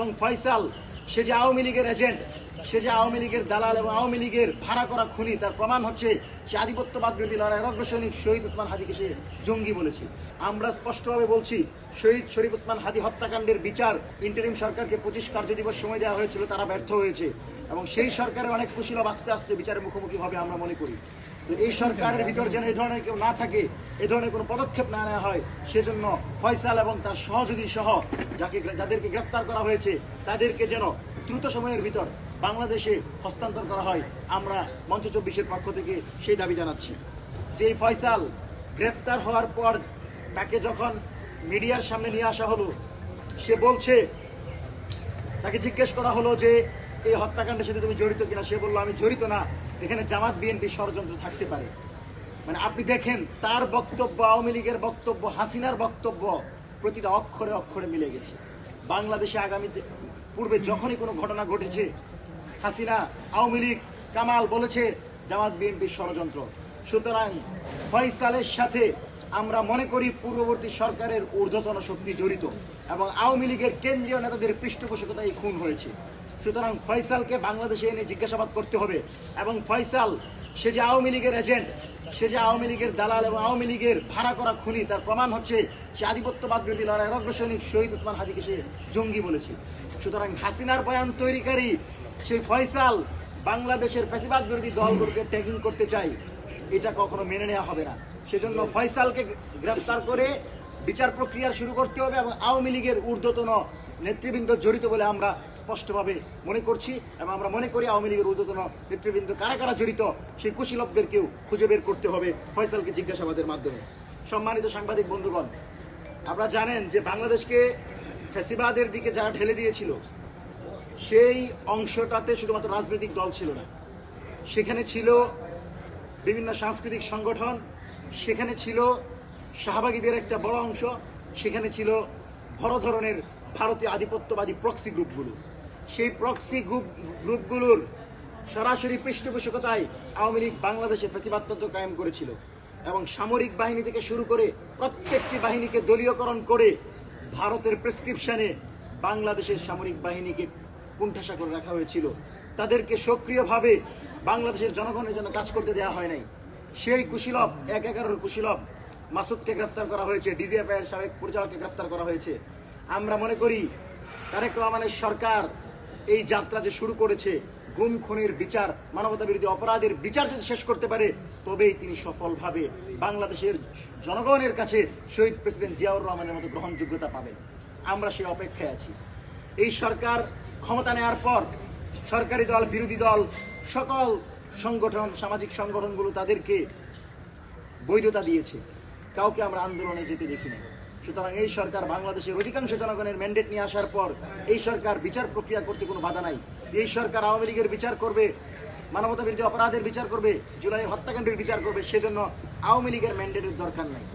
এবং ফয়সাল সে যে আওয়ামী লীগের এজেন্ট, সে যে আওয়ামী লীগের দালাল এবং আওয়ামী লীগের ভাড়া করা খুনি, তার প্রমাণ হচ্ছে সে আধিপত্যবাদ বিরোধী লড়াইয়ের অগ্রসৈনিক শহীদ ওসমান হাদিকে সে জঙ্গি বলেছে। আমরা স্পষ্টভাবে বলছি, শহীদ শরীফ ওসমান হাদি হত্যাকাণ্ডের বিচার ইন্টারিম সরকারকে 25 কার্যদিবস সময় দেওয়া হয়েছিল, তারা ব্যর্থ হয়েছে এবং সেই সরকারের অনেক কুশীলব আস্তে আস্তে বিচারের মুখোমুখি হবে আমরা মনে করি। তো এই সরকারের ভিতর যেন এই ধরনের কেউ না থাকে, এ ধরনের কোনো পদক্ষেপ না নেওয়া হয়, সেজন্য ফয়সাল এবং তার সহযোগী সহ যাদেরকে গ্রেফতার করা হয়েছে তাদেরকে যেন দ্রুত সময়ের ভিতর বাংলাদেশে হস্তান্তর করা হয়। আমরা মঞ্চ 24-এর পক্ষ থেকে সেই দাবি জানাচ্ছি। যে ফয়সাল গ্রেফতার হওয়ার পর তাকে যখন মিডিয়ার সামনে নিয়ে আসা হলো, সে বলছে, তাকে জিজ্ঞেস করা হলো যে এই হত্যাকাণ্ডের সাথে তুমি জড়িত কিনা, সে বললো আমি জড়িত না, এখানে জামাত বিএনপি ষড়যন্ত্র থাকতে পারে। মানে আপনি দেখেন তার বক্তব্য, আওয়ামী লীগের বক্তব্য, হাসিনার বক্তব্য প্রতিটা অক্ষরে অক্ষরে মিলে গেছে। বাংলাদেশে আগামীতে পূর্বে যখনই কোনো ঘটনা ঘটেছে, হাসিনা, আওয়ামী লীগ, কামাল বলেছে জামাত বিএনপির ষড়যন্ত্র। সুতরাং ফয়সালের সাথে আমরা মনে করি পূর্ববর্তী সরকারের ঊর্ধ্বতন শক্তি জড়িত এবং আওয়ামী লীগের কেন্দ্রীয় নেতাদের পৃষ্ঠপোষকতায় এই খুন হয়েছে। সুতরাং ফয়সালকে বাংলাদেশে এনে জিজ্ঞাসাবাদ করতে হবে এবং ফয়সাল সে যে আওয়ামী লীগের এজেন্ট, সে যে আওয়ামী লীগের দালাল এবং আওয়ামী লীগের ভাড়া করা খুনি, তার প্রমাণ হচ্ছে সে আধিপত্যবাদ বিরোধী লড়াইয়ের অগ্রসৈনিক শহীদ ওসমান হাদিকে সে জঙ্গি বলেছে। সুতরাং হাসিনার বয়ান তৈরিকারী সেই ফয়সাল বাংলাদেশের ফ্যাসিবাদ বিরোধী দলগুলোকে ট্যাগিং করতে চায়, এটা কখনো মেনে নেওয়া হবে না। সেজন্য ফয়সালকে গ্রেফতার করে বিচার প্রক্রিয়া শুরু করতে হবে এবং আওয়ামী লীগের ঊর্ধ্বতন নেতৃবৃন্দ জড়িত বলে আমরা স্পষ্টভাবে মনে করছি এবং আমরা মনে করি আওয়ামী লীগের ঊর্ধ্বতন নেতৃবৃন্দ কারা কারা জড়িত সেই কুশীলবদেরকেও খুঁজে বের করতে হবে ফয়সালকে জিজ্ঞাসাবাদের মাধ্যমে। সম্মানিত সাংবাদিক বন্ধুগণ, আপনারা জানেন যে বাংলাদেশকে ফ্যাসিবাদের দিকে যারা ঠেলে দিয়েছিল, সেই অংশটাতে শুধুমাত্র রাজনৈতিক দল ছিল না, সেখানে ছিল বিভিন্ন সাংস্কৃতিক সংগঠন, সেখানে ছিল শাহবাগীদের একটা বড় অংশ, সেখানে ছিল বড় ধরনের ভারতীয় আধিপত্যবাদী প্রক্সি গ্রুপগুলো। সেই প্রক্সি গ্রুপগুলোর সরাসরি পৃষ্ঠপোষকতায় আওয়ামী লীগ বাংলাদেশে ফ্যাসিবাদতন্ত্র কায়েম করেছিল এবং সামরিক বাহিনী থেকে শুরু করে প্রত্যেকটি বাহিনীকে দলীয়করণ করে ভারতের প্রেসক্রিপশনে বাংলাদেশের সামরিক বাহিনীকে কুণ্ঠাসা করে রাখা হয়েছিল। তাদেরকে সক্রিয়ভাবে বাংলাদেশের জনগণের জন্য কাজ করতে দেওয়া হয় নাই। সেই কুশীলব ১/১১ কুশীলব মাসুদকে গ্রেফতার করা হয়েছে, ডিজিএফআই এর সাবেক পরিচালককে গ্রেফতার করা হয়েছে। আমরা মনে করি তারেক রহমানের সরকার এই যাত্রা যে শুরু করেছে, গুম খুনের বিচার, মানবতা বিরোধী অপরাধের বিচার যদি শেষ করতে পারে, তবেই তিনি সফলভাবে বাংলাদেশের জনগণের কাছে শহীদ প্রেসিডেন্ট জিয়াউর রহমানের মতো গ্রহণযোগ্যতা পাবেন। আমরা সেই অপেক্ষায় আছি। এই সরকার ক্ষমতা নেওয়ার পর সরকারি দল, বিরোধী দল, সকল সংগঠন, সামাজিক সংগঠনগুলো তাদেরকে বৈধতা দিয়েছে, কাউকে আমরা আন্দোলনে যেতে দেখিনি। সুতরাং এই সরকার বাংলাদেশের অধিকাংশ জনগণের ম্যান্ডেট নিয়ে আসার পর এই সরকার বিচার প্রক্রিয়া করতে কোনো বাধা নাই। এই সরকার আওয়ামী লীগের বিচার করবে, মানবতা বিরোধী অপরাধের বিচার করবে, জুলাইয়ের হত্যাকাণ্ডের বিচার করবে, সেজন্য আওয়ামী লীগের ম্যান্ডেটের দরকার নাই।